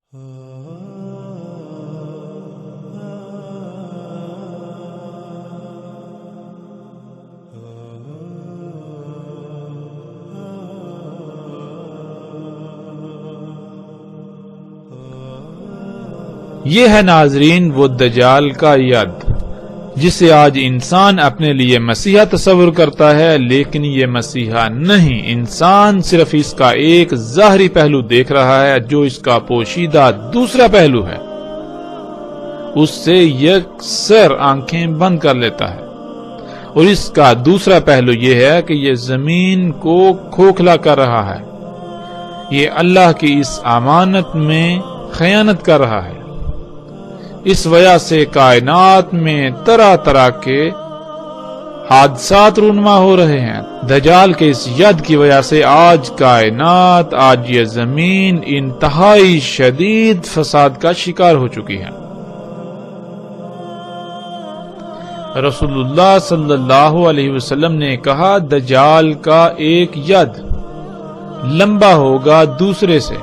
یہ ہے ناظرین وہ دجال کا ید جسے آج انسان اپنے لیے مسیحا تصور کرتا ہے، لیکن یہ مسیحا نہیں، انسان صرف اس کا ایک ظاہری پہلو دیکھ رہا ہے جو اس کا پوشیدہ دوسرا پہلو ہے، اس سے یکسر آنکھیں بند کر لیتا ہے، اور اس کا دوسرا پہلو یہ ہے کہ یہ زمین کو کھوکھلا کر رہا ہے، یہ اللہ کی اس امانت میں خیانت کر رہا ہے۔ اس وجہ سے کائنات میں طرح طرح کے حادثات رونما ہو رہے ہیں۔ دجال کے اس ید کی وجہ سے آج کائنات، آج یہ زمین انتہائی شدید فساد کا شکار ہو چکی ہے۔ رسول اللہ صلی اللہ علیہ وسلم نے کہا، دجال کا ایک ید لمبا ہوگا دوسرے سے،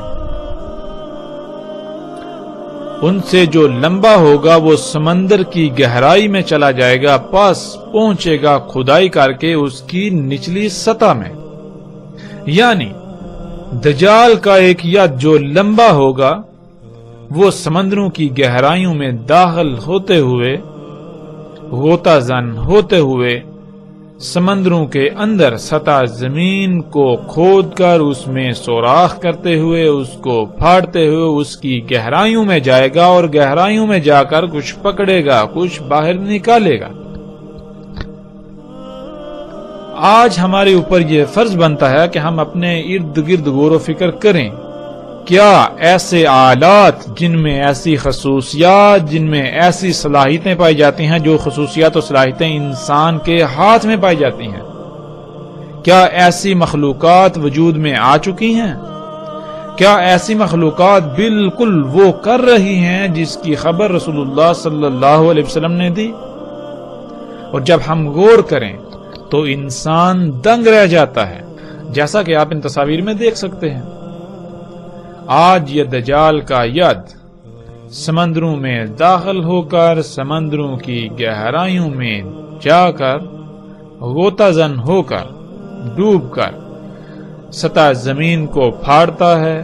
ان سے جو لمبا ہوگا وہ سمندر کی گہرائی میں چلا جائے گا، پاس پہنچے گا کھدائی کر کے اس کی نچلی سطح میں، یعنی دجال کا ایک ید جو لمبا ہوگا وہ سمندروں کی گہرائیوں میں داخل ہوتے ہوئے، غوطہ زن ہوتے ہوئے، سمندروں کے اندر سطح زمین کو کھود کر اس میں سوراخ کرتے ہوئے، اس کو پھاڑتے ہوئے اس کی گہرائیوں میں جائے گا، اور گہرائیوں میں جا کر کچھ پکڑے گا، کچھ باہر نکالے گا۔ آج ہمارے اوپر یہ فرض بنتا ہے کہ ہم اپنے ارد گرد غور و فکر کریں، کیا ایسے آلات جن میں ایسی خصوصیات، جن میں ایسی صلاحیتیں پائی جاتی ہیں، جو خصوصیات و صلاحیتیں انسان کے ہاتھ میں پائی جاتی ہیں، کیا ایسی مخلوقات وجود میں آ چکی ہیں؟ کیا ایسی مخلوقات بالکل وہ کر رہی ہیں جس کی خبر رسول اللہ صلی اللہ علیہ وسلم نے دی؟ اور جب ہم غور کریں تو انسان دنگ رہ جاتا ہے، جیسا کہ آپ ان تصاویر میں دیکھ سکتے ہیں۔ آج یہ دجال کا ید سمندروں میں داخل ہو کر، سمندروں کی گہرائیوں میں جا کر، غوطہ زن ہو کر، ڈوب کر سطح زمین کو پھاڑتا ہے،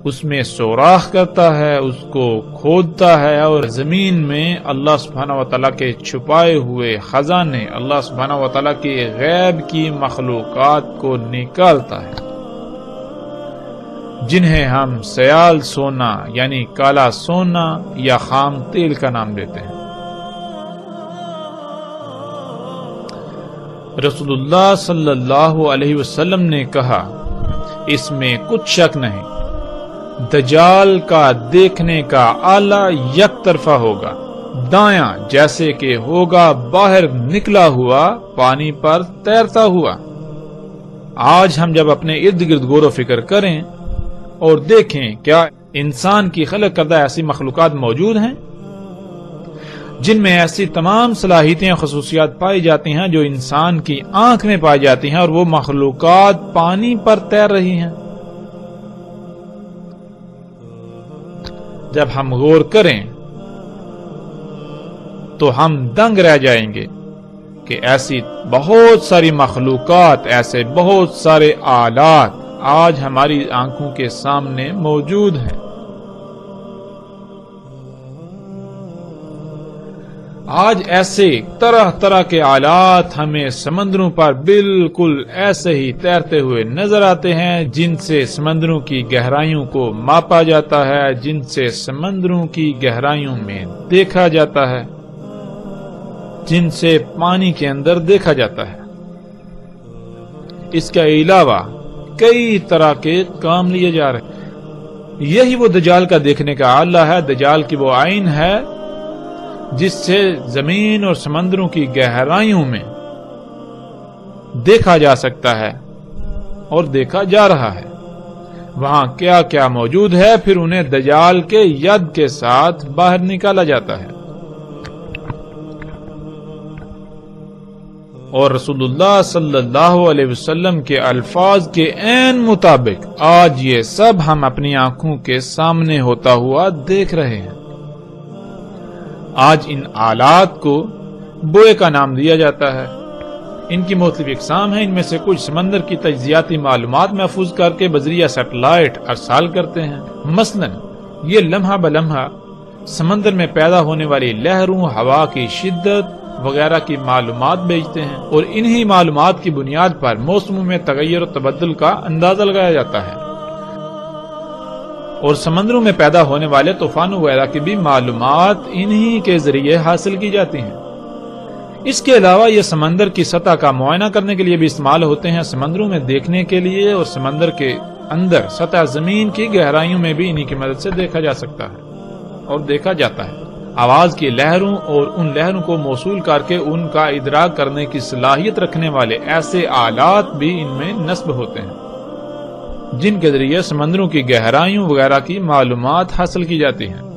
اس میں سوراخ کرتا ہے، اس کو کھودتا ہے، اور زمین میں اللہ سبحانہ وتعالیٰ کے چھپائے ہوئے خزانے، اللہ سبحانہ وتعالیٰ کے غیب کی مخلوقات کو نکالتا ہے، جنہیں ہم سیال سونا یعنی کالا سونا یا خام تیل کا نام دیتے ہیں۔ رسول اللہ صلی اللہ علیہ وسلم نے کہا، اس میں کچھ شک نہیں، دجال کا دیکھنے کا آلہ یک طرفہ ہوگا، دایاں جیسے کہ ہوگا باہر نکلا ہوا پانی پر تیرتا ہوا۔ آج ہم جب اپنے ارد گرد غور و فکر کریں اور دیکھیں، کیا انسان کی خلق کردہ ایسی مخلوقات موجود ہیں جن میں ایسی تمام صلاحیتیں اور خصوصیات پائی جاتی ہیں جو انسان کی آنکھ میں پائی جاتی ہیں، اور وہ مخلوقات پانی پر تیر رہی ہیں؟ جب ہم غور کریں تو ہم دنگ رہ جائیں گے کہ ایسی بہت ساری مخلوقات، ایسے بہت سارے آلات آج ہماری آنکھوں کے سامنے موجود ہیں۔ آج ایسے طرح طرح کے آلات ہمیں سمندروں پر بالکل ایسے ہی تیرتے ہوئے نظر آتے ہیں، جن سے سمندروں کی گہرائیوں کو ماپا جاتا ہے، جن سے سمندروں کی گہرائیوں میں دیکھا جاتا ہے، جن سے پانی کے اندر دیکھا جاتا ہے۔ اس کے علاوہ کئی طرح کے کام لیے جا رہے ہیں۔ یہی وہ دجال کا دیکھنے کا آلہ ہے، دجال کی وہ عین ہے جس سے زمین اور سمندروں کی گہرائیوں میں دیکھا جا سکتا ہے اور دیکھا جا رہا ہے۔ وہاں کیا کیا موجود ہے، پھر انہیں دجال کے ید کے ساتھ باہر نکالا جاتا ہے۔ اور رسول اللہ صلی اللہ علیہ وسلم کے الفاظ کے عین مطابق آج یہ سب ہم اپنی آنکھوں کے سامنے ہوتا ہوا دیکھ رہے ہیں۔ آج ان آلات کو بوئے کا نام دیا جاتا ہے۔ ان کی مختلف اقسام ہیں، ان میں سے کچھ سمندر کی تجزیاتی معلومات محفوظ کر کے بذریعہ سیٹلائٹ ارسال کرتے ہیں۔ مثلا یہ لمحہ بلمحہ سمندر میں پیدا ہونے والی لہروں، ہوا کی شدت وغیرہ کی معلومات بھیجتے ہیں، اور انہی معلومات کی بنیاد پر موسموں میں تغیر و تبدل کا اندازہ لگایا جاتا ہے، اور سمندروں میں پیدا ہونے والے طوفانوں وغیرہ کی بھی معلومات انہی کے ذریعے حاصل کی جاتی ہیں۔ اس کے علاوہ یہ سمندر کی سطح کا معائنہ کرنے کے لیے بھی استعمال ہوتے ہیں، سمندروں میں دیکھنے کے لیے، اور سمندر کے اندر سطح زمین کی گہرائیوں میں بھی انہی کی مدد سے دیکھا جا سکتا ہے اور دیکھا جاتا ہے۔ آواز کی لہروں اور ان لہروں کو موصول کر کے ان کا ادراک کرنے کی صلاحیت رکھنے والے ایسے آلات بھی ان میں نصب ہوتے ہیں، جن کے ذریعے سمندروں کی گہرائیوں وغیرہ کی معلومات حاصل کی جاتی ہیں۔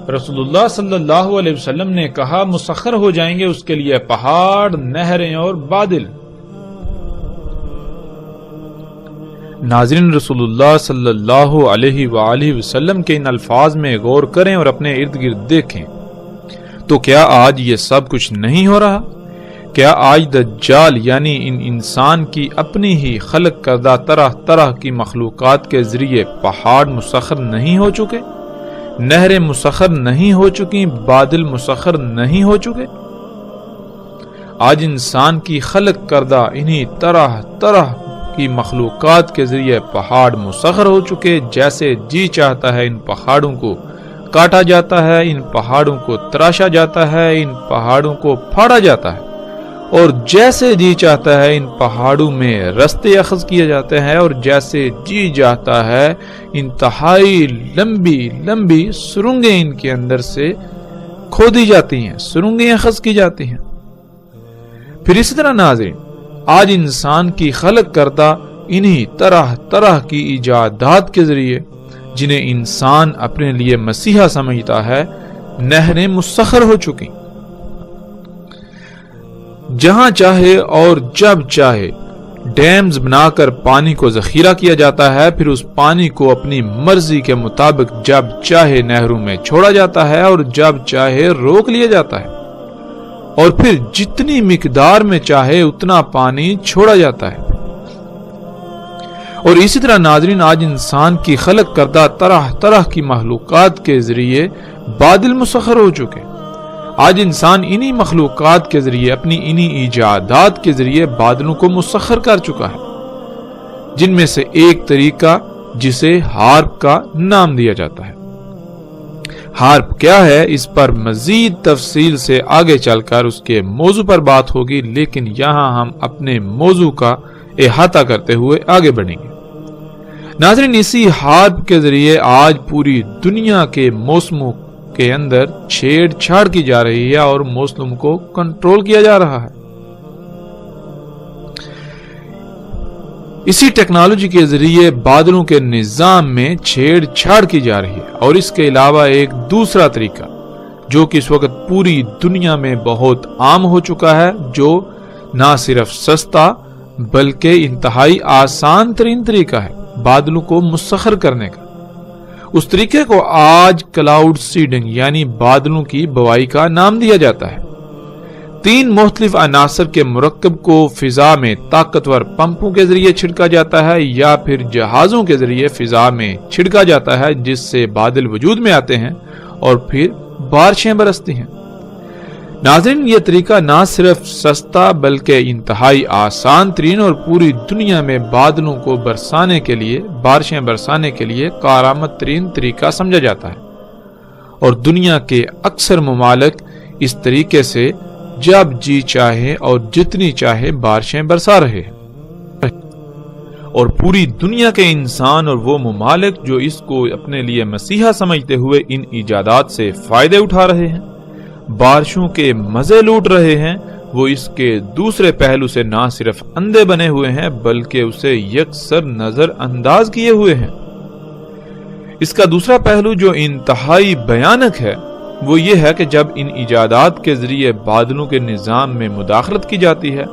رسول اللہ صلی اللہ علیہ وسلم نے کہا، مسخر ہو جائیں گے اس کے لیے پہاڑ، نہریں اور بادل۔ ناظرین، رسول اللہ صلی اللہ علیہ وآلہ وسلم کے ان الفاظ میں غور کریں اور اپنے ارد گرد دیکھیں تو کیا آج یہ سب کچھ نہیں ہو رہا؟ کیا آج دجال یعنی ان انسان کی اپنی ہی خلق کردہ طرح طرح کی مخلوقات کے ذریعے پہاڑ مسخر نہیں ہو چکے، نہریں مسخر نہیں ہو چکی، بادل مسخر نہیں ہو چکے؟ آج انسان کی خلق کردہ انہی طرح طرح کی مخلوقات کے ذریعے پہاڑ مسخر ہو چکے، جیسے جی چاہتا ہے ان پہاڑوں کو کاٹا جاتا ہے، ان پہاڑوں کو تراشا جاتا ہے، ان پہاڑوں کو پھاڑا جاتا ہے، اور جیسے جی چاہتا ہے ان پہاڑوں میں رستے اخذ کیے جاتے ہیں، اور جیسے جی چاہتا ہے انتہائی لمبی لمبی سرنگیں ان کے اندر سے کھودی جاتی ہیں، سرنگیں اخذ کی جاتی ہیں۔ پھر اسی طرح ناظرین، آج انسان کی خلق کردہ انہی طرح طرح کی ایجادات کے ذریعے، جنہیں انسان اپنے لیے مسیحا سمجھتا ہے، نہریں مسخر ہو چکی۔ جہاں چاہے اور جب چاہے ڈیمز بنا کر پانی کو ذخیرہ کیا جاتا ہے، پھر اس پانی کو اپنی مرضی کے مطابق جب چاہے نہروں میں چھوڑا جاتا ہے اور جب چاہے روک لیا جاتا ہے، اور پھر جتنی مقدار میں چاہے اتنا پانی چھوڑا جاتا ہے۔ اور اسی طرح ناظرین، آج انسان کی خلق کردہ طرح طرح کی مخلوقات کے ذریعے بادل مسخر ہو چکے۔ آج انسان انہی مخلوقات کے ذریعے، اپنی انہی ایجادات کے ذریعے بادلوں کو مسخر کر چکا ہے، جن میں سے ایک طریقہ جسے ہارپ کا نام دیا جاتا ہے۔ ہارپ کیا ہے، اس پر مزید تفصیل سے آگے چل کر اس کے موضوع پر بات ہوگی، لیکن یہاں ہم اپنے موضوع کا احاطہ کرتے ہوئے آگے بڑھیں گے۔ ناظرین، اسی ہارپ کے ذریعے آج پوری دنیا کے موسموں کے اندر چھیڑ چھاڑ کی جا رہی ہے اور موسم کو کنٹرول کیا جا رہا ہے۔ اسی ٹیکنالوجی کے ذریعے بادلوں کے نظام میں چھیڑ چھاڑ کی جا رہی ہے، اور اس کے علاوہ ایک دوسرا طریقہ جو کہ اس وقت پوری دنیا میں بہت عام ہو چکا ہے، جو نہ صرف سستا بلکہ انتہائی آسان ترین طریقہ ہے بادلوں کو مسخر کرنے کا۔ اس طریقے کو آج کلاؤڈ سیڈنگ یعنی بادلوں کی بوائی کا نام دیا جاتا ہے۔ 3 مختلف عناصر کے مرکب کو فضا میں طاقتور پمپوں کے ذریعے چھڑکا جاتا ہے یا پھر جہازوں کے ذریعے فضا میں چھڑکا جاتا ہے، جس سے بادل وجود میں آتے ہیں اور پھر بارشیں برستی ہیں۔ ناظرین، یہ طریقہ نہ صرف سستا بلکہ انتہائی آسان ترین اور پوری دنیا میں بادلوں کو برسانے کے لیے، بارشیں برسانے کے لیے کارآمد ترین طریقہ سمجھا جاتا ہے، اور دنیا کے اکثر ممالک اس طریقے سے جب جی چاہے اور جتنی چاہے بارشیں برسا رہے ہیں، اور پوری دنیا کے انسان اور وہ ممالک جو اس کو اپنے لیے مسیحا سمجھتے ہوئے ان ایجادات سے فائدے اٹھا رہے ہیں، بارشوں کے مزے لوٹ رہے ہیں، وہ اس کے دوسرے پہلو سے نہ صرف اندھے بنے ہوئے ہیں بلکہ اسے یکسر نظر انداز کیے ہوئے ہیں۔ اس کا دوسرا پہلو جو انتہائی بھیانک ہے وہ یہ ہے کہ جب ان ایجادات کے ذریعے بادلوں کے نظام میں مداخلت کی جاتی ہے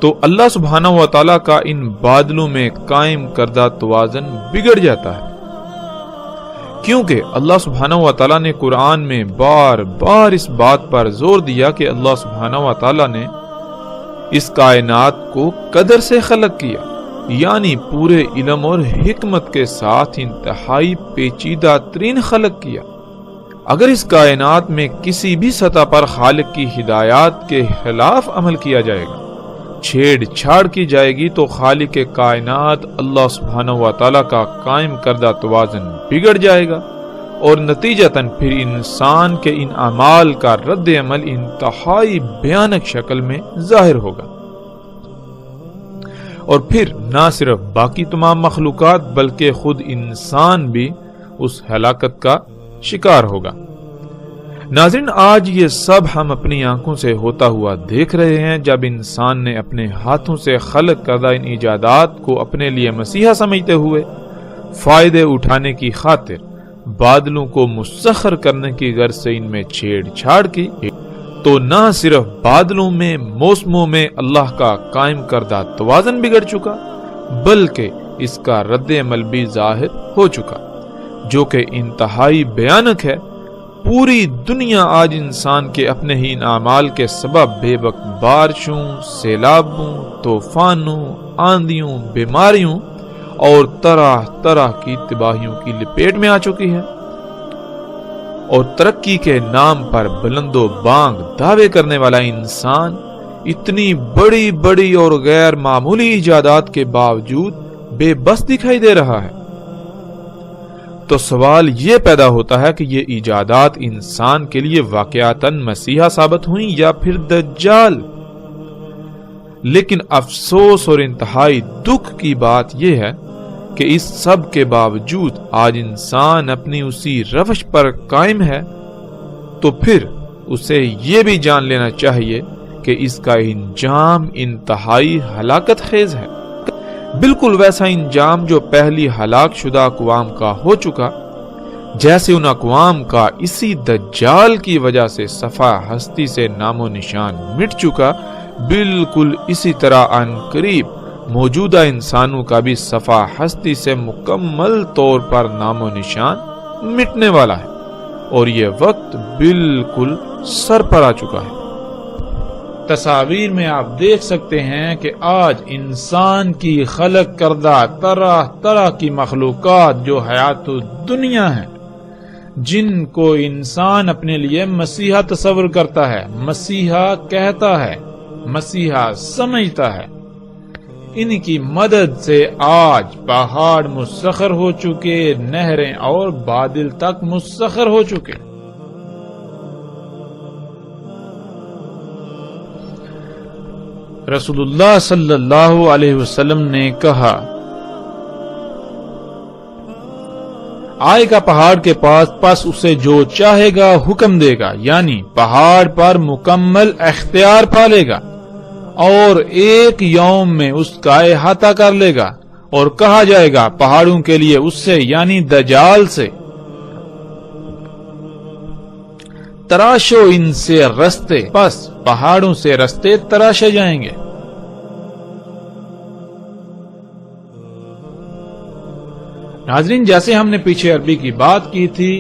تو اللہ سبحانہ و تعالیٰ کا ان بادلوں میں قائم کردہ توازن بگڑ جاتا ہے، کیونکہ اللہ سبحانہ و تعالیٰ نے قرآن میں بار بار اس بات پر زور دیا کہ اللہ سبحانہ و تعالیٰ نے اس کائنات کو قدر سے خلق کیا، یعنی پورے علم اور حکمت کے ساتھ انتہائی پیچیدہ ترین خلق کیا۔ اگر اس کائنات میں کسی بھی سطح پر خالق کی ہدایات کے خلاف عمل کیا جائے گا، چھیڑ چھاڑ کی جائے گی، تو خالق کائنات اللہ سبحانہ و تعالیٰ کا قائم کردہ توازن بگڑ جائے گا، اور نتیجتاً پھر انسان کے ان اعمال کا رد عمل انتہائی بھیانک شکل میں ظاہر ہوگا، اور پھر نہ صرف باقی تمام مخلوقات بلکہ خود انسان بھی اس ہلاکت کا شکار ہوگا۔ ناظرین، آج یہ سب ہم اپنی آنکھوں سے ہوتا ہوا دیکھ رہے ہیں، جب انسان نے اپنے ہاتھوں سے خلق کردہ ان ایجادات کو اپنے لیے مسیحا سمجھتے ہوئے فائدے اٹھانے کی خاطر بادلوں کو مسخر کرنے کی غرض سے ان میں چھیڑ چھاڑ کی، تو نہ صرف بادلوں میں موسموں میں اللہ کا قائم کردہ توازن بگڑ چکا بلکہ اس کا رد عمل بھی ظاہر ہو چکا، جو کہ انتہائی بھیانک ہے۔ پوری دنیا آج انسان کے اپنے ہی اعمال کے سبب بے وقت بارشوں، سیلابوں، طوفانوں، آندھیوں، بیماریوں اور طرح طرح کی تباہیوں کی لپیٹ میں آ چکی ہے، اور ترقی کے نام پر بلند و بانگ دعوے کرنے والا انسان اتنی بڑی بڑی اور غیر معمولی ایجادات کے باوجود بے بس دکھائی دے رہا ہے۔ تو سوال یہ پیدا ہوتا ہے کہ یہ ایجادات انسان کے لیے واقعاتاً مسیحا ثابت ہوئیں یا پھر دجال؟ لیکن افسوس اور انتہائی دکھ کی بات یہ ہے کہ اس سب کے باوجود آج انسان اپنی اسی روش پر قائم ہے، تو پھر اسے یہ بھی جان لینا چاہیے کہ اس کا انجام انتہائی ہلاکت خیز ہے، بالکل ویسا انجام جو پہلی ہلاک شدہ اقوام کا ہو چکا، جیسے ان اقوام کا اسی دجال کی وجہ سے صفحہ ہستی سے نام و نشان مٹ چکا، بالکل اسی طرح ان قریب موجودہ انسانوں کا بھی صفحہ ہستی سے مکمل طور پر نام و نشان مٹنے والا ہے، اور یہ وقت بالکل سر پر آ چکا ہے۔ تصاویر میں آپ دیکھ سکتے ہیں کہ آج انسان کی خلق کردہ طرح طرح کی مخلوقات جو حیات دنیا ہیں، جن کو انسان اپنے لیے مسیحا تصور کرتا ہے، مسیحا کہتا ہے، مسیحا سمجھتا ہے، ان کی مدد سے آج پہاڑ مسخر ہو چکے، نہریں اور بادل تک مسخر ہو چکے۔ رسول اللہ صلی اللہ علیہ وسلم نے کہا، آئے گا پہاڑ کے پاس، پس اسے جو چاہے گا حکم دے گا، یعنی پہاڑ پر مکمل اختیار پالے گا اور ایک یوم میں اس کا احاطہ کر لے گا، اور کہا جائے گا پہاڑوں کے لیے اس سے یعنی دجال سے، تراشو ان سے رستے، پس پہاڑوں سے رستے تراشے جائیں گے۔ ناظرین، جیسے ہم نے پیچھے عربی کی بات کی تھی،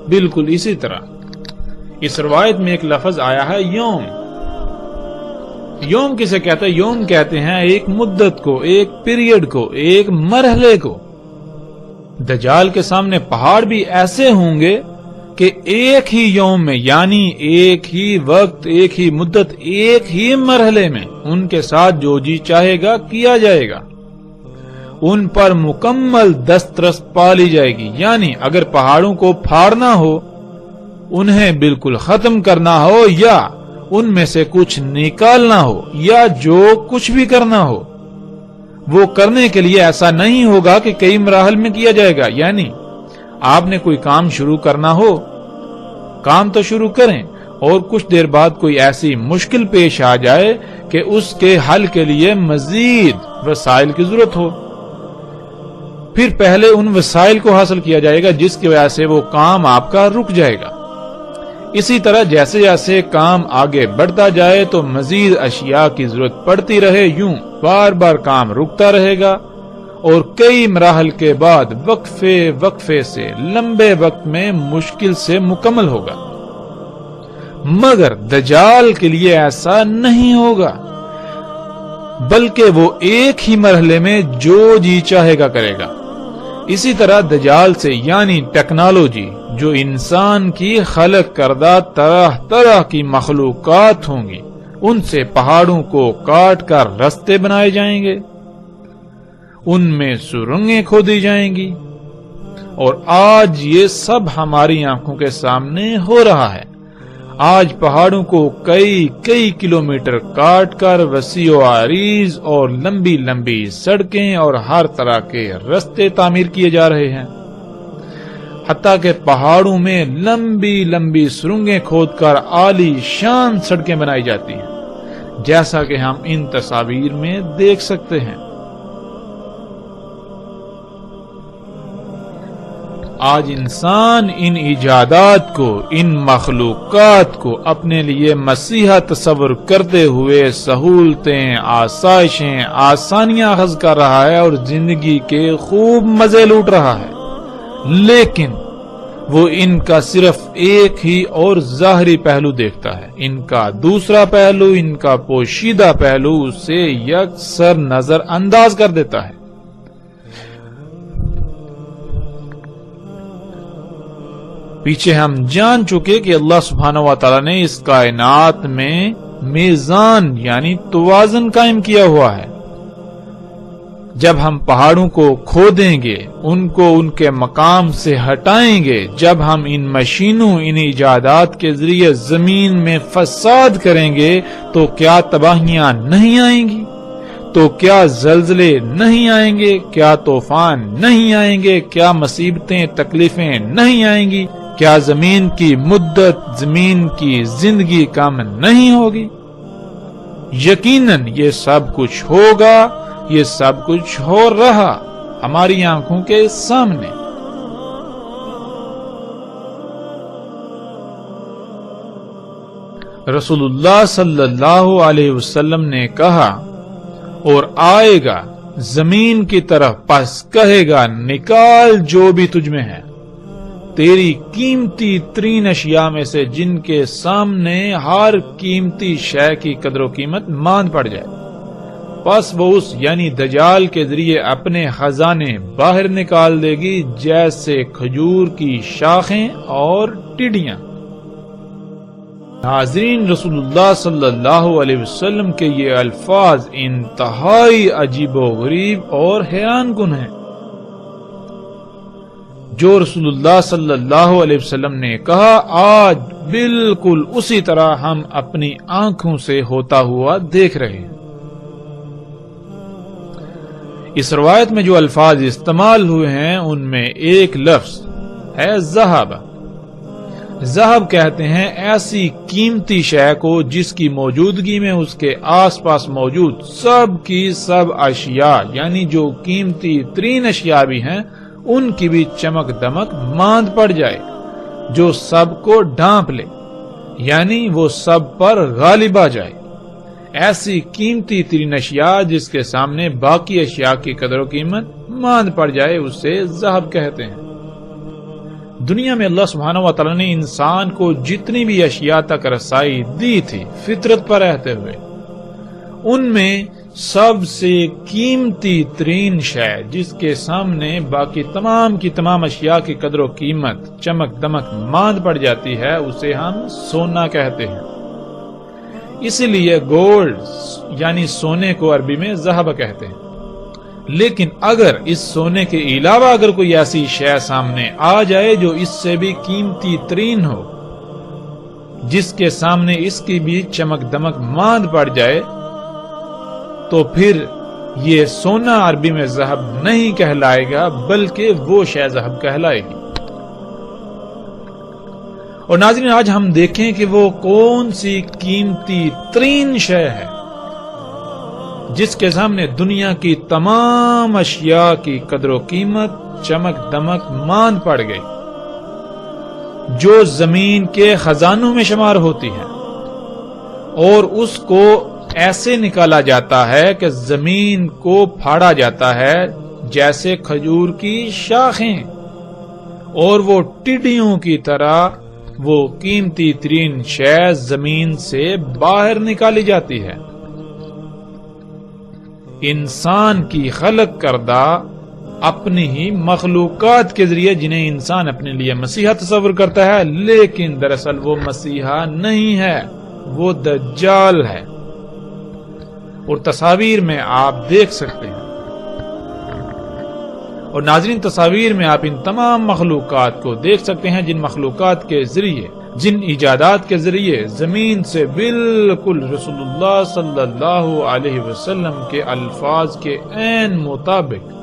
بالکل اسی طرح اس روایت میں ایک لفظ آیا ہے یوم۔ یوم کسے کہتے ہیں؟ یوم کہتے ہیں ایک مدت کو، ایک پیریڈ کو، ایک مرحلے کو۔ دجال کے سامنے پہاڑ بھی ایسے ہوں گے کہ ایک ہی یوم میں، یعنی ایک ہی وقت، ایک ہی مدت، ایک ہی مرحلے میں ان کے ساتھ جو جی چاہے گا کیا جائے گا، ان پر مکمل دسترس پالی جائے گی۔ یعنی اگر پہاڑوں کو پھاڑنا ہو، انہیں بالکل ختم کرنا ہو، یا ان میں سے کچھ نکالنا ہو، یا جو کچھ بھی کرنا ہو، وہ کرنے کے لیے ایسا نہیں ہوگا کہ کئی مراحل میں کیا جائے گا۔ یعنی آپ نے کوئی کام شروع کرنا ہو، کام تو شروع کریں، اور کچھ دیر بعد کوئی ایسی مشکل پیش آ جائے کہ اس کے حل کے لیے مزید وسائل کی ضرورت ہو، پھر پہلے ان وسائل کو حاصل کیا جائے گا جس کی وجہ سے وہ کام آپ کا رک جائے گا۔ اسی طرح جیسے جیسے کام آگے بڑھتا جائے تو مزید اشیاء کی ضرورت پڑتی رہے، یوں بار بار کام رکتا رہے گا اور کئی مراحل کے بعد وقفے سے لمبے وقت میں مشکل سے مکمل ہوگا۔ مگر دجال کے لیے ایسا نہیں ہوگا، بلکہ وہ ایک ہی مرحلے میں جو جی چاہے گا کرے گا۔ اسی طرح دجال سے یعنی ٹیکنالوجی، جو انسان کی خلق کردہ طرح طرح کی مخلوقات ہوں گی، ان سے پہاڑوں کو کاٹ کر رستے بنائے جائیں گے، ان میں سرنگیں کھودی جائیں گی، اور آج یہ سب ہماری آنکھوں کے سامنے ہو رہا ہے۔ آج پہاڑوں کو کئی کلومیٹر کاٹ کر وسیع و عریض اور لمبی لمبی سڑکیں اور ہر طرح کے رستے تعمیر کیے جا رہے ہیں، حتیٰ کہ پہاڑوں میں لمبی لمبی سرنگیں کھود کر عالی شان سڑکیں بنائی جاتی ہیں، جیسا کہ ہم ان تصاویر میں دیکھ سکتے ہیں۔ آج انسان ان ایجادات کو، ان مخلوقات کو اپنے لیے مسیحا تصور کرتے ہوئے سہولتیں، آسائشیں، آسانیاں اخذ کر رہا ہے اور زندگی کے خوب مزے لوٹ رہا ہے، لیکن وہ ان کا صرف ایک ہی اور ظاہری پہلو دیکھتا ہے۔ ان کا دوسرا پہلو، ان کا پوشیدہ پہلو اسے یکسر نظر انداز کر دیتا ہے۔ پیچھے ہم جان چکے کہ اللہ سبحانہ و تعالی نے اس کائنات میں میزان یعنی توازن قائم کیا ہوا ہے۔ جب ہم پہاڑوں کو کھودیں گے، ان کو ان کے مقام سے ہٹائیں گے، جب ہم ان مشینوں، ان ایجادات کے ذریعے زمین میں فساد کریں گے، تو کیا تباہیاں نہیں آئیں گی؟ تو کیا زلزلے نہیں آئیں گے؟ کیا طوفان نہیں آئیں گے؟ کیا مصیبتیں، تکلیفیں نہیں آئیں گی؟ کیا زمین کی مدت، زمین کی زندگی کم نہیں ہوگی؟ یقیناً یہ سب کچھ ہوگا، یہ سب کچھ ہو رہا ہماری آنکھوں کے سامنے۔ رسول اللہ صلی اللہ علیہ وسلم نے کہا، اور آئے گا زمین کی طرف، پس کہے گا نکال جو بھی تجھ میں ہے، تیری قیمتی ترین اشیاء میں سے، جن کے سامنے ہر قیمتی شے کی قدر و قیمت ماند پڑ جائے۔ پس وہ اس یعنی دجال کے ذریعے اپنے خزانے باہر نکال دے گی، جیسے کھجور کی شاخیں اور ٹڈیاں۔ ناظرین، رسول اللہ صلی اللہ علیہ وسلم کے یہ الفاظ انتہائی عجیب و غریب اور حیران کن ہیں۔ جو رسول اللہ صلی اللہ علیہ وسلم نے کہا، آج بالکل اسی طرح ہم اپنی آنکھوں سے ہوتا ہوا دیکھ رہے ہیں۔ اس روایت میں جو الفاظ استعمال ہوئے ہیں ان میں ایک لفظ ہے ذہب۔ ذہب کہتے ہیں ایسی قیمتی شے کو جس کی موجودگی میں اس کے آس پاس موجود سب کی سب اشیاء یعنی جو قیمتی ترین اشیاء بھی ہیں ان کی بھی چمک دمک ماند پڑ جائے، جو سب کو ڈھانپ لے، یعنی وہ سب پر غالب آ جائے۔ ایسی قیمتی ترین اشیاء جس کے سامنے باقی اشیاء کی قدر و قیمت ماند پڑ جائے، اسے ذہب کہتے ہیں۔ دنیا میں اللہ سبحانہ و تعالی نے انسان کو جتنی بھی اشیاء تک رسائی دی تھی فطرت پر رہتے ہوئے، ان میں سب سے قیمتی ترین شے جس کے سامنے باقی تمام کی تمام اشیاء کی قدر و قیمت چمک دمک ماند پڑ جاتی ہے، اسے ہم سونا کہتے ہیں۔ اسی لیے گولڈ یعنی سونے کو عربی میں ذہب کہتے ہیں۔ لیکن اگر اس سونے کے علاوہ اگر کوئی ایسی شے سامنے آ جائے جو اس سے بھی قیمتی ترین ہو، جس کے سامنے اس کی بھی چمک دمک ماند پڑ جائے، تو پھر یہ سونا عربی میں ذہب نہیں کہلائے گا بلکہ وہ شے ذہب کہلائے گی۔ اور ناظرین، آج ہم دیکھیں کہ وہ کون سی قیمتی ترین شے ہے جس کے سامنے دنیا کی تمام اشیاء کی قدر و قیمت چمک دمک ماند پڑ گئی۔ جو زمین کے خزانوں میں شمار ہوتی ہے، اور اس کو ایسے نکالا جاتا ہے کہ زمین کو پھاڑا جاتا ہے جیسے کھجور کی شاخیں، اور وہ ٹڈیوں کی طرح وہ قیمتی ترین شے زمین سے باہر نکالی جاتی ہے۔ انسان کی خلق کردہ اپنی ہی مخلوقات کے ذریعے جنہیں انسان اپنے لیے مسیحا تصور کرتا ہے، لیکن دراصل وہ مسیحا نہیں ہے، وہ دجال ہے۔ اور تصاویر میں آپ دیکھ سکتے ہیں، اور ناظرین تصاویر میں آپ ان تمام مخلوقات کو دیکھ سکتے ہیں جن مخلوقات کے ذریعے، جن ایجادات کے ذریعے زمین سے بالکل رسول اللہ صلی اللہ علیہ وسلم کے الفاظ کے عین مطابق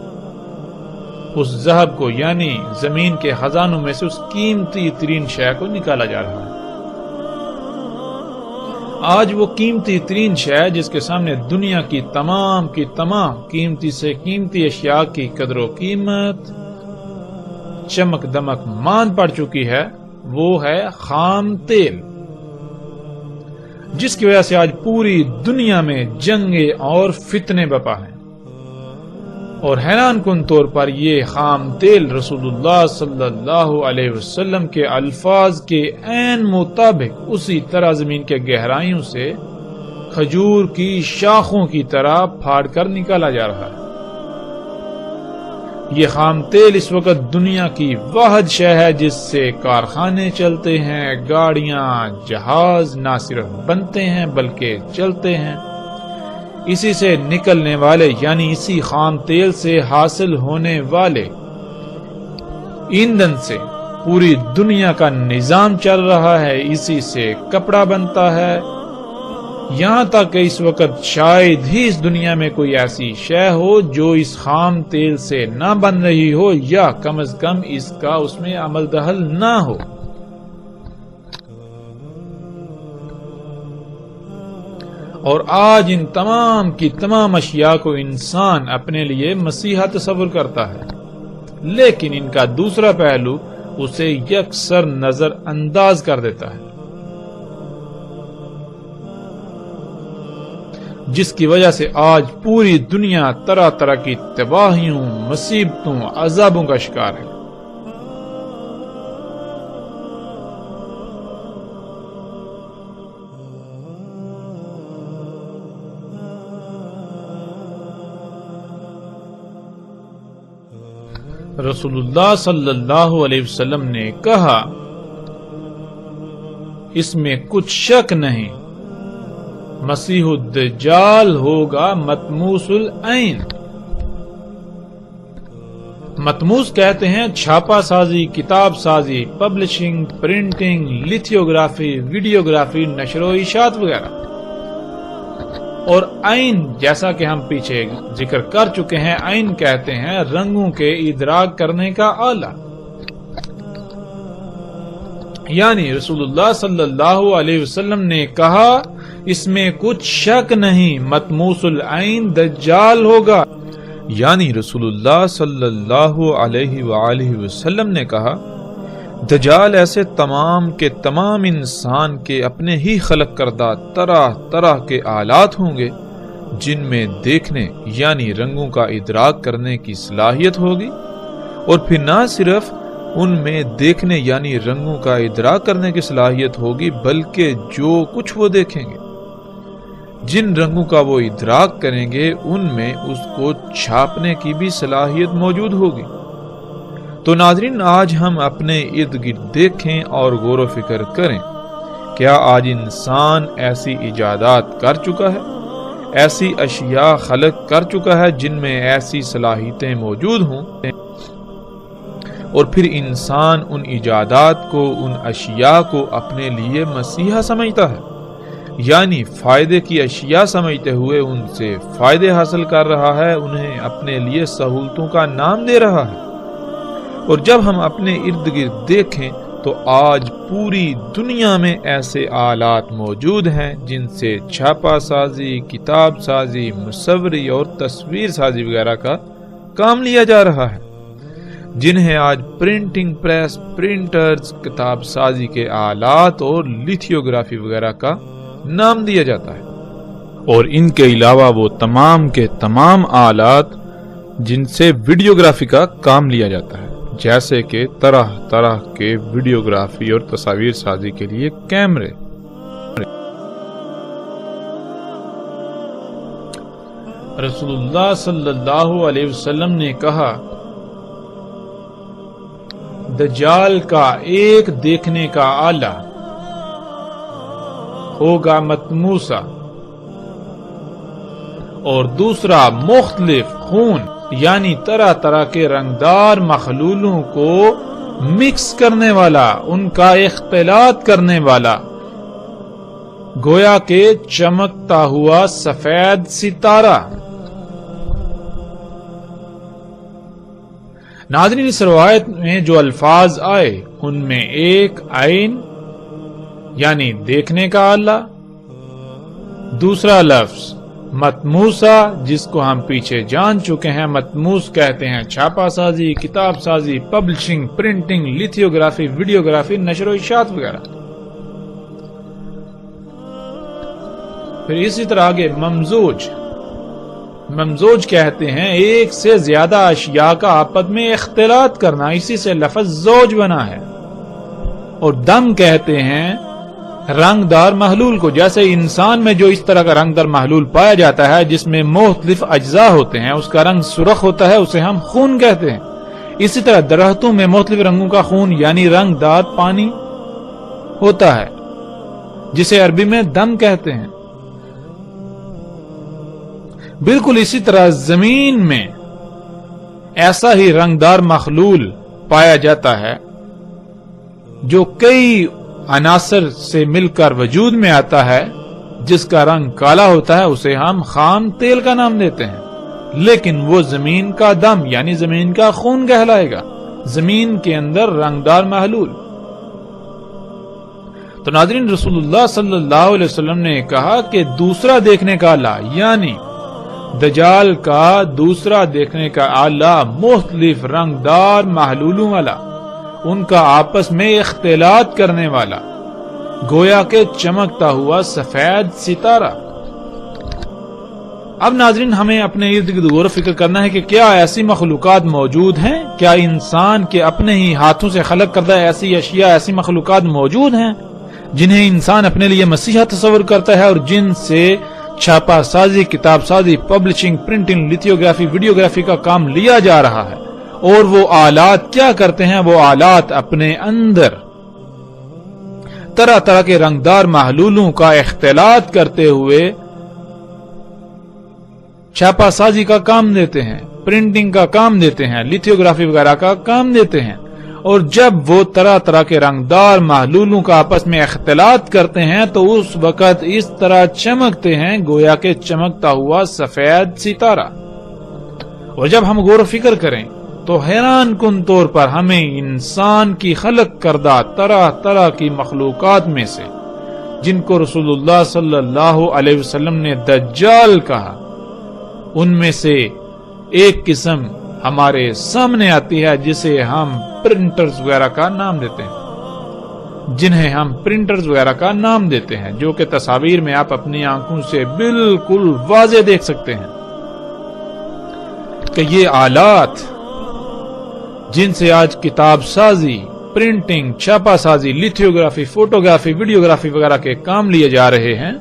اس ذہب کو، یعنی زمین کے خزانوں میں سے اس قیمتی ترین شے کو نکالا جا رہا ہے۔ آج وہ قیمتی ترین شے جس کے سامنے دنیا کی تمام قیمتی سے قیمتی اشیاء کی قدر و قیمت چمک دمک مان پڑ چکی ہے، وہ ہے خام تیل، جس کی وجہ سے آج پوری دنیا میں جنگیں اور فتنے بپا ہیں۔ اور حیران کن طور پر یہ خام تیل رسول اللہ صلی اللہ علیہ وسلم کے الفاظ کے عین مطابق اسی طرح زمین کے گہرائیوں سے کھجور کی شاخوں کی طرح پھاڑ کر نکالا جا رہا ہے۔ یہ خام تیل اس وقت دنیا کی واحد شے ہے جس سے کارخانے چلتے ہیں، گاڑیاں، جہاز نہ صرف بنتے ہیں بلکہ چلتے ہیں۔ اسی سے نکلنے والے، یعنی اسی خام تیل سے حاصل ہونے والے ایندھن سے پوری دنیا کا نظام چل رہا ہے، اسی سے کپڑا بنتا ہے۔ یہاں تک کہ اس وقت شاید ہی اس دنیا میں کوئی ایسی شے ہو جو اس خام تیل سے نہ بن رہی ہو، یا کم از کم اس کا اس میں عمل دخل نہ ہو۔ اور آج ان تمام کی تمام اشیاء کو انسان اپنے لیے مسیحا تصور کرتا ہے، لیکن ان کا دوسرا پہلو اسے یکسر نظر انداز کر دیتا ہے، جس کی وجہ سے آج پوری دنیا طرح طرح کی تباہیوں، مصیبتوں، عذابوں کا شکار ہے۔ رسول اللہ صلی اللہ علیہ وسلم نے کہا، اس میں کچھ شک نہیں، مسیح الدجال ہوگا مطموس العین۔ مطموس کہتے ہیں چھاپا سازی، کتاب سازی، پبلشنگ، پرنٹنگ، لیتھیوگرافی، ویڈیوگرافی، نشر و اشاعت وغیرہ۔ اور عین، جیسا کہ ہم پیچھے ذکر کر چکے ہیں، عین کہتے ہیں رنگوں کے ادراک کرنے کا آلہ۔ یعنی رسول اللہ صلی اللہ علیہ وسلم نے کہا، اس میں کچھ شک نہیں، مطموس العین دجال ہوگا۔ یعنی رسول اللہ صلی اللہ علیہ وآلہ وسلم نے کہا، دجال ایسے تمام کے تمام انسان کے اپنے ہی خلق کردہ طرح طرح کے آلات ہوں گے جن میں دیکھنے یعنی رنگوں کا ادراک کرنے کی صلاحیت ہوگی، اور پھر نہ صرف ان میں دیکھنے یعنی رنگوں کا ادراک کرنے کی صلاحیت ہوگی، بلکہ جو کچھ وہ دیکھیں گے، جن رنگوں کا وہ ادراک کریں گے، ان میں اس کو چھاپنے کی بھی صلاحیت موجود ہوگی۔ تو ناظرین، آج ہم اپنے ارد گرد دیکھیں اور غور و فکر کریں، کیا آج انسان ایسی ایجادات کر چکا ہے، ایسی اشیاء خلق کر چکا ہے جن میں ایسی صلاحیتیں موجود ہوں، اور پھر انسان ان ایجادات کو، ان اشیاء کو اپنے لیے مسیحا سمجھتا ہے، یعنی فائدے کی اشیاء سمجھتے ہوئے ان سے فائدے حاصل کر رہا ہے، انہیں اپنے لیے سہولتوں کا نام دے رہا ہے۔ اور جب ہم اپنے ارد گرد دیکھیں تو آج پوری دنیا میں ایسے آلات موجود ہیں جن سے چھاپا سازی، کتاب سازی، مصوری اور تصویر سازی وغیرہ کا کام لیا جا رہا ہے۔ جنہیں آج پرنٹنگ پریس، پرنٹرز، کتاب سازی کے آلات اور لیتھیوگرافی وغیرہ کا نام دیا جاتا ہے، اور ان کے علاوہ وہ تمام کے تمام آلات جن سے ویڈیوگرافی کا کام لیا جاتا ہے، جیسے کہ طرح طرح کے ویڈیوگرافی اور تصاویر سازی کے لیے کیمرے۔ رسول اللہ صلی اللہ علیہ وسلم نے کہا، دجال کا ایک دیکھنے کا آلہ ہوگا مطموسہ، اور دوسرا مختلف خون یعنی طرح طرح کے رنگدار مخلولوں کو مکس کرنے والا، ان کا اختلاط کرنے والا، گویا کہ چمکتا ہوا سفید ستارہ۔ ناظرین، اس روایت میں جو الفاظ آئے ان میں ایک عین یعنی دیکھنے کا آلہ، دوسرا لفظ مطموسہ جس کو ہم پیچھے جان چکے ہیں، مطموس کہتے ہیں چھاپا سازی، کتاب سازی، پبلشنگ، پرنٹنگ، لیتھیوگرافی، ویڈیوگرافی، نشر و اشاعت وغیرہ۔ پھر اسی طرح آگے ممزوج، ممزوج کہتے ہیں ایک سے زیادہ اشیاء کا آپس میں اختلاط کرنا، اسی سے لفظ زوج بنا ہے۔ اور دم کہتے ہیں رنگدار محلول کو، جیسے انسان میں جو اس طرح کا رنگدار محلول پایا جاتا ہے جس میں مختلف اجزاء ہوتے ہیں، اس کا رنگ سرخ ہوتا ہے، اسے ہم خون کہتے ہیں۔ اسی طرح درختوں میں مختلف رنگوں کا خون یعنی رنگدار پانی ہوتا ہے، جسے عربی میں دم کہتے ہیں۔ بالکل اسی طرح زمین میں ایسا ہی رنگدار مخلول پایا جاتا ہے جو کئی عناصر سے مل کر وجود میں آتا ہے، جس کا رنگ کالا ہوتا ہے، اسے ہم خام تیل کا نام دیتے ہیں، لیکن وہ زمین کا دم یعنی زمین کا خون کہلائے گا، زمین کے اندر رنگدار محلول۔ تو ناظرین، رسول اللہ صلی اللہ علیہ وسلم نے کہا کہ دوسرا دیکھنے کا آلہ یعنی دجال کا دوسرا دیکھنے کا آلہ مختلف رنگدار محلولوں والا، ان کا آپس میں اختلاط کرنے والا، گویا کہ چمکتا ہوا سفید ستارہ۔ اب ناظرین، ہمیں اپنے ارد گرد غور و فکر کرنا ہے کہ کیا ایسی مخلوقات موجود ہیں، کیا انسان کے اپنے ہی ہاتھوں سے خلق کردہ ایسی اشیاء، ایسی مخلوقات موجود ہیں جنہیں انسان اپنے لیے مسیحا تصور کرتا ہے اور جن سے چھاپا سازی، کتاب سازی، پبلشنگ، پرنٹنگ، لیتھیوگرافی، ویڈیوگرافی کا کام لیا جا رہا ہے؟ اور وہ آلات کیا کرتے ہیں؟ وہ آلات اپنے اندر طرح طرح کے رنگدار محلولوں کا اختلاط کرتے ہوئے چھاپا سازی کا کام دیتے ہیں، پرنٹنگ کا کام دیتے ہیں، لیتھیوگرافی وغیرہ کا کام دیتے ہیں۔ اور جب وہ طرح طرح کے رنگدار محلولوں کا آپس میں اختلاط کرتے ہیں تو اس وقت اس طرح چمکتے ہیں گویا کہ چمکتا ہوا سفید ستارہ۔ اور جب ہم غور و فکر کریں تو حیران کن طور پر ہمیں انسان کی خلق کردہ طرح طرح کی مخلوقات میں سے جن کو رسول اللہ صلی اللہ علیہ وسلم نے دجال کہا، ان میں سے ایک قسم ہمارے سامنے آتی ہے جسے ہم پرنٹرز وغیرہ کا نام دیتے ہیں، جنہیں ہم پرنٹرز وغیرہ کا نام دیتے ہیں، جو کہ تصاویر میں آپ اپنی آنکھوں سے بالکل واضح دیکھ سکتے ہیں کہ یہ آلات جن سے آج کتاب سازی، پرنٹنگ، چھاپا سازی، لیتھیوگرافی، فوٹوگرافی، ویڈیوگرافی وغیرہ کے کام لیے جا رہے ہیں،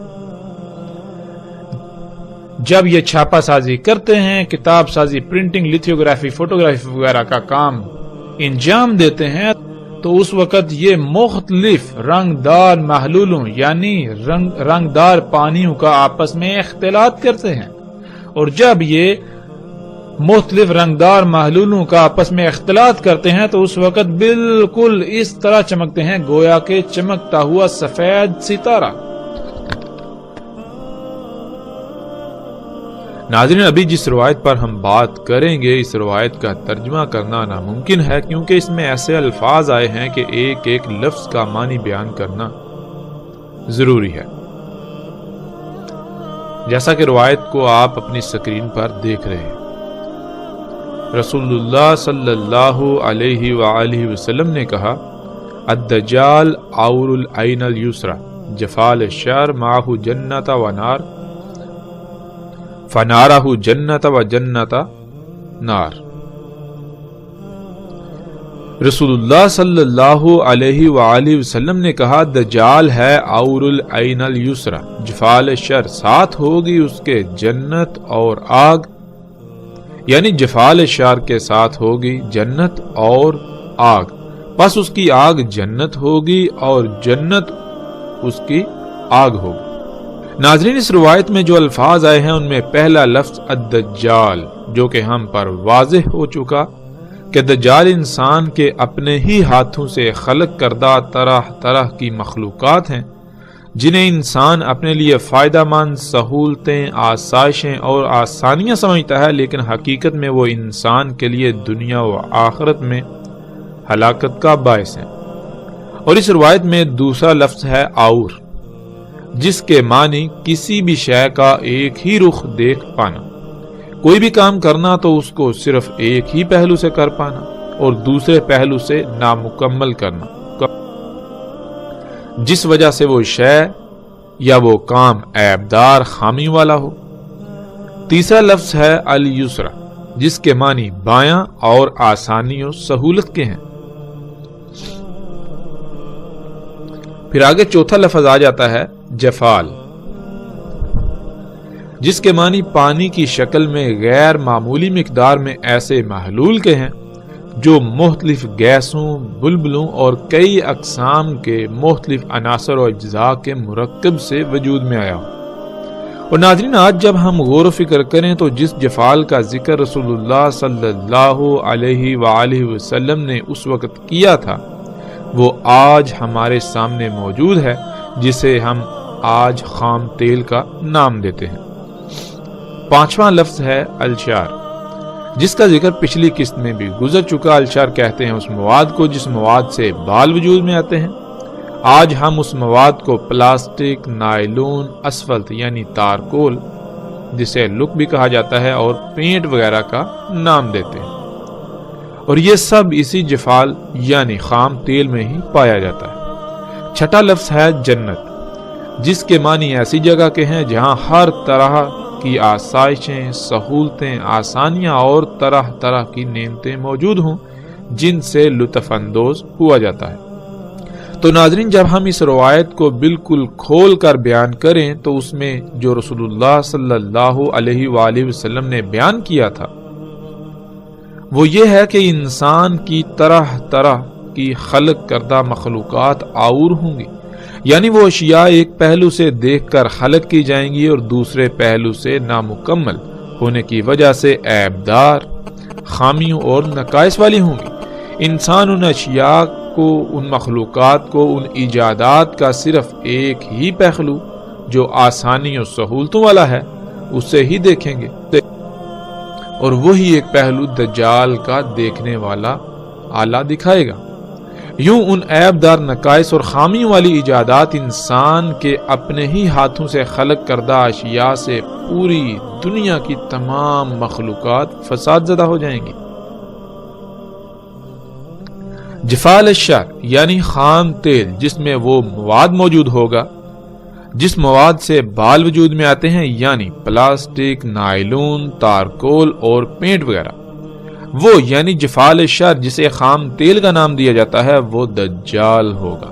جب یہ چھاپا سازی کرتے ہیں، کتاب سازی، پرنٹنگ، لیتھیوگرافی، فوٹوگرافی وغیرہ کا کام انجام دیتے ہیں، تو اس وقت یہ مختلف رنگدار محلولوں یعنی رنگدار پانیوں کا آپس میں اختلاط کرتے ہیں۔ اور جب یہ مختلف رنگدار محلولوں کا آپس میں اختلاط کرتے ہیں تو اس وقت بالکل اس طرح چمکتے ہیں گویا کہ چمکتا ہوا سفید ستارہ۔ ناظرین، ابھی جس روایت پر ہم بات کریں گے، اس روایت کا ترجمہ کرنا ناممکن ہے، کیونکہ اس میں ایسے الفاظ آئے ہیں کہ ایک ایک لفظ کا معنی بیان کرنا ضروری ہے، جیسا کہ روایت کو آپ اپنی سکرین پر دیکھ رہے ہیں۔ رسول اللہ صلی اللہ علیہ وآلہ وسلم نے کہا الدجال عور العین الیسرا جفال الشر معہ جنت و نار فنارہ جنت و جنت نار۔ رسول اللہ صلی اللہ علیہ وآلہ وسلم نے کہا دجال ہے عور العین الیسرا جفال الشر، ساتھ ہوگی اس کے جنت اور آگ، یعنی جفال الشر کے ساتھ ہوگی جنت اور آگ، پس اس کی آگ جنت ہوگی اور جنت اس کی آگ ہوگی۔ ناظرین، اس روایت میں جو الفاظ آئے ہیں ان میں پہلا لفظ الدجال، جو کہ ہم پر واضح ہو چکا کہ دجال انسان کے اپنے ہی ہاتھوں سے خلق کردہ طرح طرح کی مخلوقات ہیں جنہیں انسان اپنے لیے فائدہ مند سہولتیں، آسائشیں اور آسانیاں سمجھتا ہے، لیکن حقیقت میں وہ انسان کے لیے دنیا و آخرت میں ہلاکت کا باعث ہے۔ اور اس روایت میں دوسرا لفظ ہے عور، جس کے معنی کسی بھی شے کا ایک ہی رخ دیکھ پانا، کوئی بھی کام کرنا تو اس کو صرف ایک ہی پہلو سے کر پانا اور دوسرے پہلو سے نامکمل کرنا، جس وجہ سے وہ شے یا وہ کام عیبدار خامی والا ہو۔ تیسرا لفظ ہے الیسرا، جس کے معنی بایاں اور آسانی و سہولت کے ہیں۔ پھر آگے چوتھا لفظ آ جاتا ہے جفال، جس کے معنی پانی کی شکل میں غیر معمولی مقدار میں ایسے محلول کے ہیں جو مختلف گیسوں، بلبلوں اور کئی اقسام کے مختلف عناصر و اجزاء کے مرکب سے وجود میں آیا ہو۔ اور ناظرین، آج جب ہم غور و فکر کریں تو جس جفال کا ذکر رسول اللہ صلی اللہ علیہ وآلہ وسلم نے اس وقت کیا تھا، وہ آج ہمارے سامنے موجود ہے، جسے ہم آج خام تیل کا نام دیتے ہیں۔ پانچواں لفظ ہے الشار، جس کا ذکر پچھلی قسط میں بھی گزر چکا۔ الشار کہتے ہیں اس مواد کو جس مواد سے بال وجود میں آتے ہیں۔ آج ہم اس مواد کو پلاسٹک، نائلون، اسفلت یعنی تارکول، جسے لک بھی کہا جاتا ہے، اور پینٹ وغیرہ کا نام دیتے ہیں، اور یہ سب اسی جفال یعنی خام تیل میں ہی پایا جاتا ہے۔ چھٹا لفظ ہے جنت، جس کے معنی ایسی جگہ کے ہیں جہاں ہر طرح کی آسائشیں، سہولتیں، آسانیاں اور طرح طرح کی نعمتیں موجود ہوں جن سے لطف اندوز ہوا جاتا ہے۔ تو ناظرین، جب ہم اس روایت کو بالکل کھول کر بیان کریں تو اس میں جو رسول اللہ صلی اللہ علیہ وآلہ وسلم نے بیان کیا تھا وہ یہ ہے کہ انسان کی طرح طرح کی خلق کردہ مخلوقات عور ہوں گی، یعنی وہ اشیاء ایک پہلو سے دیکھ کر خلق کی جائیں گی اور دوسرے پہلو سے نامکمل ہونے کی وجہ سے عیبدار، خامیوں اور نقائص والی ہوں گی۔ انسان ان اشیاء کو، ان مخلوقات کو، ان ایجادات کا صرف ایک ہی پہلو جو آسانی اور سہولتوں والا ہے اسے ہی دیکھیں گے، اور وہی ایک پہلو دجال کا دیکھنے والا آلہ دکھائے گا۔ یوں ان عیب دار نقائص اور خامیوں والی ایجادات انسان کے اپنے ہی ہاتھوں سے خلق کردہ اشیاء سے پوری دنیا کی تمام مخلوقات فساد زدہ ہو جائیں گی۔ جفال الشر یعنی خام تیل، جس میں وہ مواد موجود ہوگا جس مواد سے بال وجود میں آتے ہیں، یعنی پلاسٹک، نائلون، تارکول اور پینٹ وغیرہ، وہ یعنی جفال الشر جسے خام تیل کا نام دیا جاتا ہے، وہ دجال ہوگا۔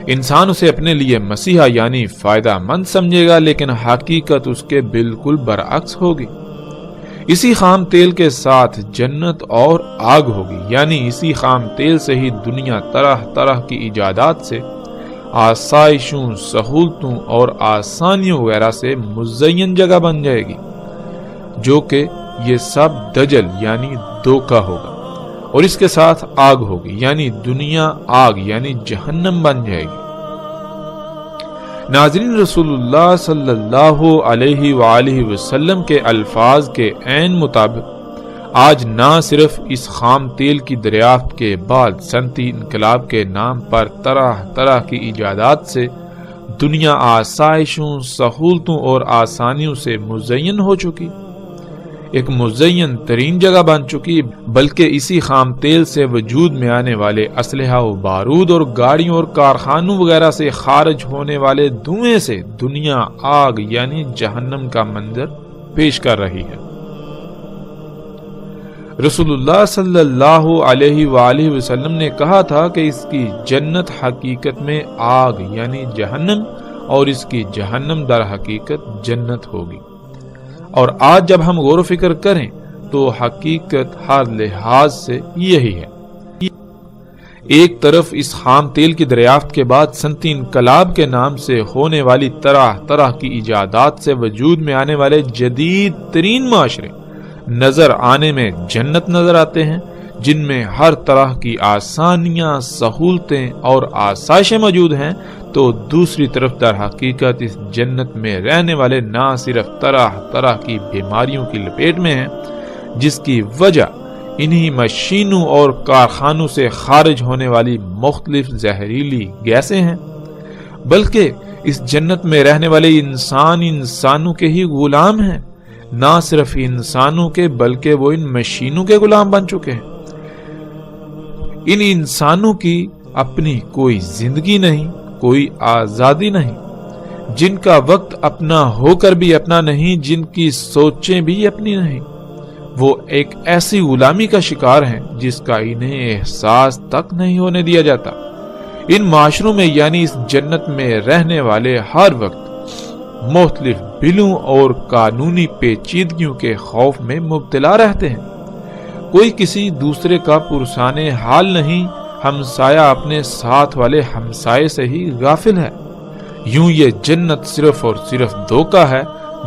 انسان اسے اپنے لیے مسیحا یعنی فائدہ مند سمجھے گا، لیکن حقیقت اس کے بالکل برعکس ہوگی۔ اسی خام تیل کے ساتھ جنت اور آگ ہوگی، یعنی اسی خام تیل سے ہی دنیا طرح طرح کی ایجادات سے، آسائشوں، سہولتوں اور آسانیوں وغیرہ سے مزین جگہ بن جائے گی، جو کہ یہ سب دجل یعنی دھوکہ ہوگا، اور اس کے ساتھ آگ ہوگی، یعنی دنیا آگ یعنی جہنم بن جائے گی۔ ناظرین، رسول اللہ صلی اللہ علیہ وآلہ وسلم کے الفاظ کے عین مطابق آج نہ صرف اس خام تیل کی دریافت کے بعد صنعتی انقلاب کے نام پر طرح طرح کی ایجادات سے دنیا آسائشوں، سہولتوں اور آسانیوں سے مزین ہو چکی، ایک مزین ترین جگہ بن چکی، بلکہ اسی خام تیل سے وجود میں آنے والے اسلحہ و بارود اور گاڑیوں اور کارخانوں وغیرہ سے خارج ہونے والے دھوئیں سے دنیا آگ یعنی جہنم کا منظر پیش کر رہی ہے۔ رسول اللہ صلی اللہ علیہ وآلہ وسلم نے کہا تھا کہ اس کی جنت حقیقت میں آگ یعنی جہنم اور اس کی جہنم در حقیقت جنت ہوگی۔ اور آج جب ہم غور و فکر کریں تو حقیقت ہر لحاظ سے یہی ہے۔ ایک طرف اس خام تیل کی دریافت کے بعد صنعتی انقلاب کے نام سے ہونے والی طرح طرح کی ایجادات سے وجود میں آنے والے جدید ترین معاشرے نظر آنے میں جنت نظر آتے ہیں، جن میں ہر طرح کی آسانیاں، سہولتیں اور آسائشیں موجود ہیں، تو دوسری طرف در حقیقت اس جنت میں رہنے والے نہ صرف طرح طرح کی بیماریوں کی لپیٹ میں ہیں، جس کی وجہ انہی مشینوں اور کارخانوں سے خارج ہونے والی مختلف زہریلی گیسیں ہیں، بلکہ اس جنت میں رہنے والے انسان انسانوں کے ہی غلام ہیں، نہ صرف انسانوں کے بلکہ وہ ان مشینوں کے غلام بن چکے ہیں۔ ان انسانوں کی اپنی کوئی زندگی نہیں، کوئی آزادی نہیں، جن کا وقت اپنا ہو کر بھی اپنا نہیں، جن کی سوچیں بھی اپنی نہیں، وہ ایک ایسی غلامی کا شکار ہیں جس کا انہیں احساس تک نہیں ہونے دیا جاتا۔ ان معاشروں میں یعنی اس جنت میں رہنے والے ہر وقت مختلف بلوں اور قانونی پیچیدگیوں کے خوف میں مبتلا رہتے ہیں۔ کوئی کسی دوسرے کا پرسان حال نہیں، ہمسایہ اپنے ساتھ والے ہمسائے سے ہی غافل ہے۔ یوں یہ جنت صرف اور صرف دھوکہ ہے،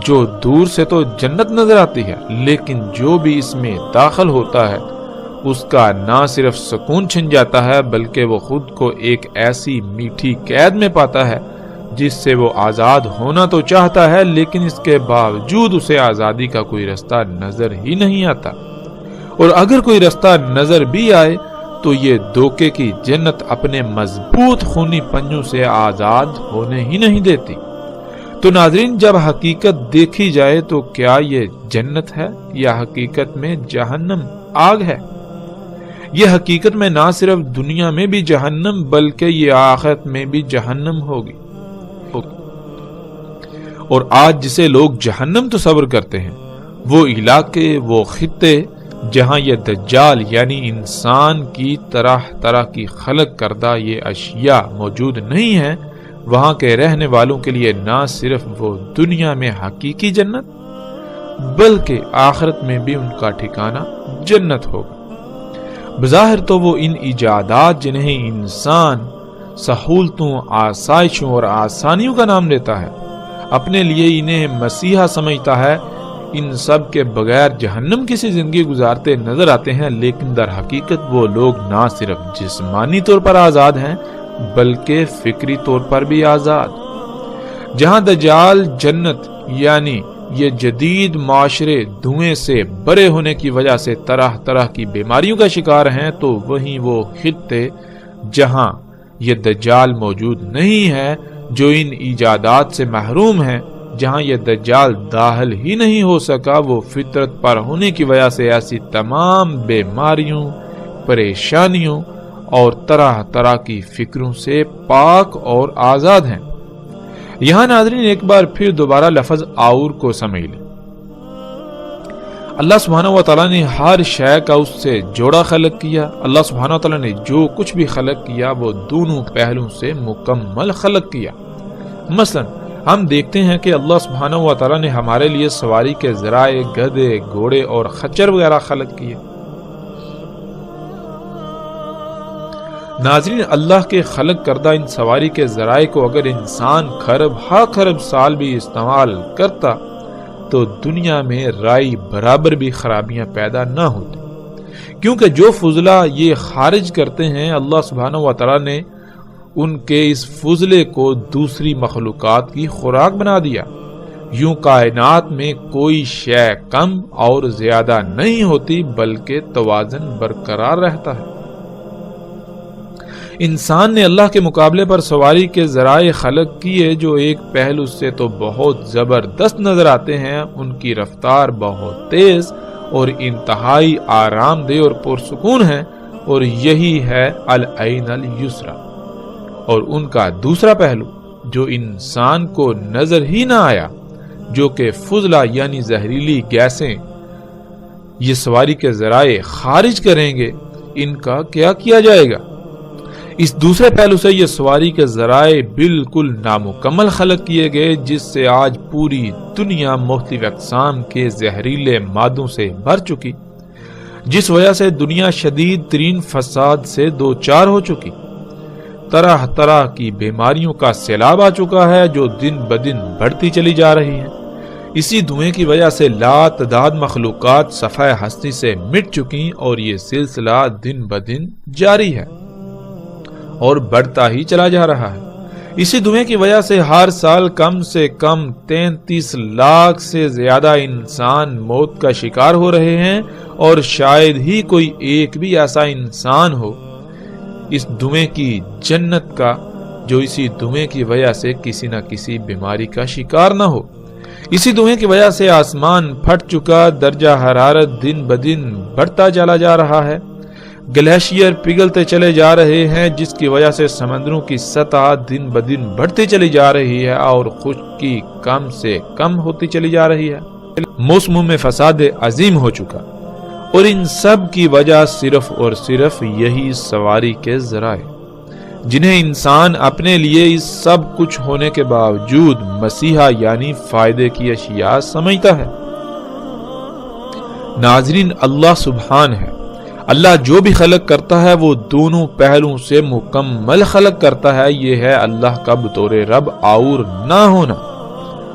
جو دور سے تو جنت نظر آتی ہے، لیکن جو بھی اس میں داخل ہوتا ہے اس کا نہ صرف سکون چھن جاتا ہے، بلکہ وہ خود کو ایک ایسی میٹھی قید میں پاتا ہے جس سے وہ آزاد ہونا تو چاہتا ہے، لیکن اس کے باوجود اسے آزادی کا کوئی رستہ نظر ہی نہیں آتا، اور اگر کوئی رستہ نظر بھی آئے تو یہ دھوکے کی جنت اپنے مضبوط خونی پنجوں سے آزاد ہونے ہی نہیں دیتی۔ تو ناظرین، جب حقیقت دیکھی جائے تو کیا یہ جنت ہے یا حقیقت میں جہنم آگ ہے؟ یہ حقیقت میں نہ صرف دنیا میں بھی جہنم بلکہ یہ آخرت میں بھی جہنم ہوگی۔ اور آج جسے لوگ جہنم تصور کرتے ہیں، وہ علاقے، وہ خطے جہاں یہ دجال یعنی انسان کی طرح طرح کی خلق کردہ یہ اشیاء موجود نہیں ہیں، وہاں کے رہنے والوں کے لیے نہ صرف وہ دنیا میں حقیقی جنت بلکہ آخرت میں بھی ان کا ٹھکانہ جنت ہوگا۔ بظاہر تو وہ ان ایجادات جنہیں انسان سہولتوں، آسائشوں اور آسانیوں کا نام دیتا ہے، اپنے لیے انہیں مسیحا سمجھتا ہے، ان سب کے بغیر جہنم کسی زندگی گزارتے نظر آتے ہیں، لیکن در حقیقت وہ لوگ نہ صرف جسمانی طور پر آزاد ہیں بلکہ فکری طور پر بھی آزاد۔ جہاں دجال جنت یعنی یہ جدید معاشرے دھوئیں سے بھرے ہونے کی وجہ سے طرح طرح کی بیماریوں کا شکار ہیں، تو وہیں وہ خطے جہاں یہ دجال موجود نہیں ہے، جو ان ایجادات سے محروم ہیں، جہاں یہ دجال داخل ہی نہیں ہو سکا، وہ فطرت پر ہونے کی وجہ سے ایسی تمام بیماریوں، پریشانیوں اور طرح طرح کی فکروں سے پاک اور آزاد ہیں۔ یہاں ناظرین ایک بار پھر دوبارہ لفظ آور کو سمجھ لیں۔ اللہ سبحانہ و تعالیٰ نے ہر شے کا اس سے جوڑا خلق کیا۔ اللہ سبحانہ و تعالیٰ نے جو کچھ بھی خلق کیا وہ دونوں پہلوں سے مکمل خلق کیا۔ مثلا ہم دیکھتے ہیں کہ اللہ سبحانہ و تعالیٰ نے ہمارے لیے سواری کے ذرائع، گدھے، گھوڑے اور خچر وغیرہ خلق کیے۔ ناظرین، اللہ کے خلق کردہ ان سواری کے ذرائع کو اگر انسان خرب ہا خرب سال بھی استعمال کرتا تو دنیا میں رائی برابر بھی خرابیاں پیدا نہ ہوتی، کیونکہ جو فضلہ یہ خارج کرتے ہیں، اللہ سبحانہ و تعالیٰ نے ان کے اس فضلے کو دوسری مخلوقات کی خوراک بنا دیا۔ یوں کائنات میں کوئی شے کم اور زیادہ نہیں ہوتی بلکہ توازن برقرار رہتا ہے۔ انسان نے اللہ کے مقابلے پر سواری کے ذرائع خلق کیے جو ایک پہلو سے تو بہت زبردست نظر آتے ہیں، ان کی رفتار بہت تیز اور انتہائی آرام دہ اور پرسکون ہے، اور یہی ہے العین الیسریٰ۔ اور ان کا دوسرا پہلو جو انسان کو نظر ہی نہ آیا، جو کہ فضلہ یعنی زہریلی گیسیں یہ سواری کے ذرائع خارج کریں گے، ان کا کیا کیا جائے گا؟ اس دوسرے پہلو سے یہ سواری کے ذرائع بالکل نامکمل خلق کیے گئے، جس سے آج پوری دنیا مختلف اقسام کے زہریلے مادوں سے بھر چکی، جس وجہ سے دنیا شدید ترین فساد سے دوچار ہو چکی، طرح طرح کی بیماریوں کا سیلاب آ چکا ہے جو دن بدن بڑھتی چلی جا رہی ہیں۔ اسی دھوئیں کی وجہ سے لاتعداد مخلوقات صفحہ ہستی سے مٹ چکی، اور یہ سلسلہ دن بدن جاری ہے اور بڑھتا ہی چلا جا رہا ہے۔ اسی دھوئیں کی وجہ سے ہر سال کم سے کم 33 لاکھ سے زیادہ انسان موت کا شکار ہو رہے ہیں، اور شاید ہی کوئی ایک بھی ایسا انسان ہو اس دھوئیں کی جنت کا جو اسی دھوئیں کی وجہ سے کسی نہ کسی بیماری کا شکار نہ ہو۔ اسی دھوئیں کی وجہ سے آسمان پھٹ چکا، درجہ حرارت دن بدن بڑھتا چلا جا رہا ہے، گلیشیئر پگھلتے چلے جا رہے ہیں، جس کی وجہ سے سمندروں کی سطح دن بدن بڑھتی چلی جا رہی ہے اور خشکی کم سے کم ہوتی چلی جا رہی ہے، موسموں میں فساد عظیم ہو چکا، اور ان سب کی وجہ صرف اور صرف یہی سواری کے ذرائع، جنہیں انسان اپنے لیے اس سب کچھ ہونے کے باوجود مسیحا یعنی فائدے کی اشیاء سمجھتا ہے۔ ناظرین، اللہ سبحان ہے، اللہ جو بھی خلق کرتا ہے وہ دونوں پہلوؤں سے مکمل خلق کرتا ہے۔ یہ ہے اللہ کا بطور رب اور نہ ہونا،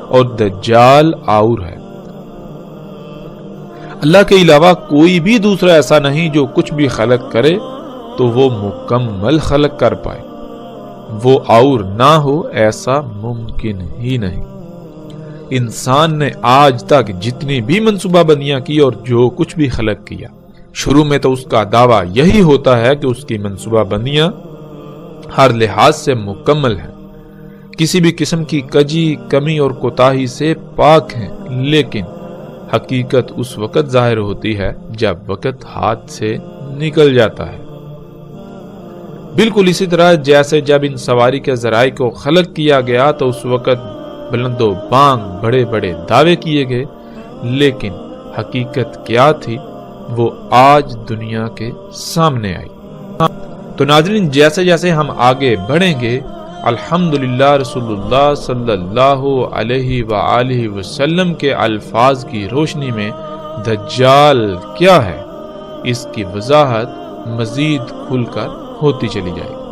اور دجال اور ہے۔ اللہ کے علاوہ کوئی بھی دوسرا ایسا نہیں جو کچھ بھی خلق کرے تو وہ مکمل خلق کر پائے، وہ اور نہ ہو ایسا ممکن ہی نہیں۔ انسان نے آج تک جتنی بھی منصوبہ بندیاں کی اور جو کچھ بھی خلق کیا، شروع میں تو اس کا دعویٰ یہی ہوتا ہے کہ اس کی منصوبہ بندیاں ہر لحاظ سے مکمل ہیں، کسی بھی قسم کی کجی، کمی اور کوتاہی سے پاک ہیں، لیکن حقیقت اس وقت ظاہر ہوتی ہے جب وقت ہاتھ سے نکل جاتا ہے۔ بالکل اسی طرح جیسے جب ان سواری کے ذرائع کو خلق کیا گیا تو اس وقت بلند و بانگ بڑے بڑے دعوے کیے گئے، لیکن حقیقت کیا تھی وہ آج دنیا کے سامنے آئی۔ تو ناظرین، جیسے جیسے ہم آگے بڑھیں گے، الحمدللہ رسول اللہ صلی اللہ علیہ وآلہ وسلم کے الفاظ کی روشنی میں دجال کیا ہے، اس کی وضاحت مزید کھل کر ہوتی چلی جائے گی۔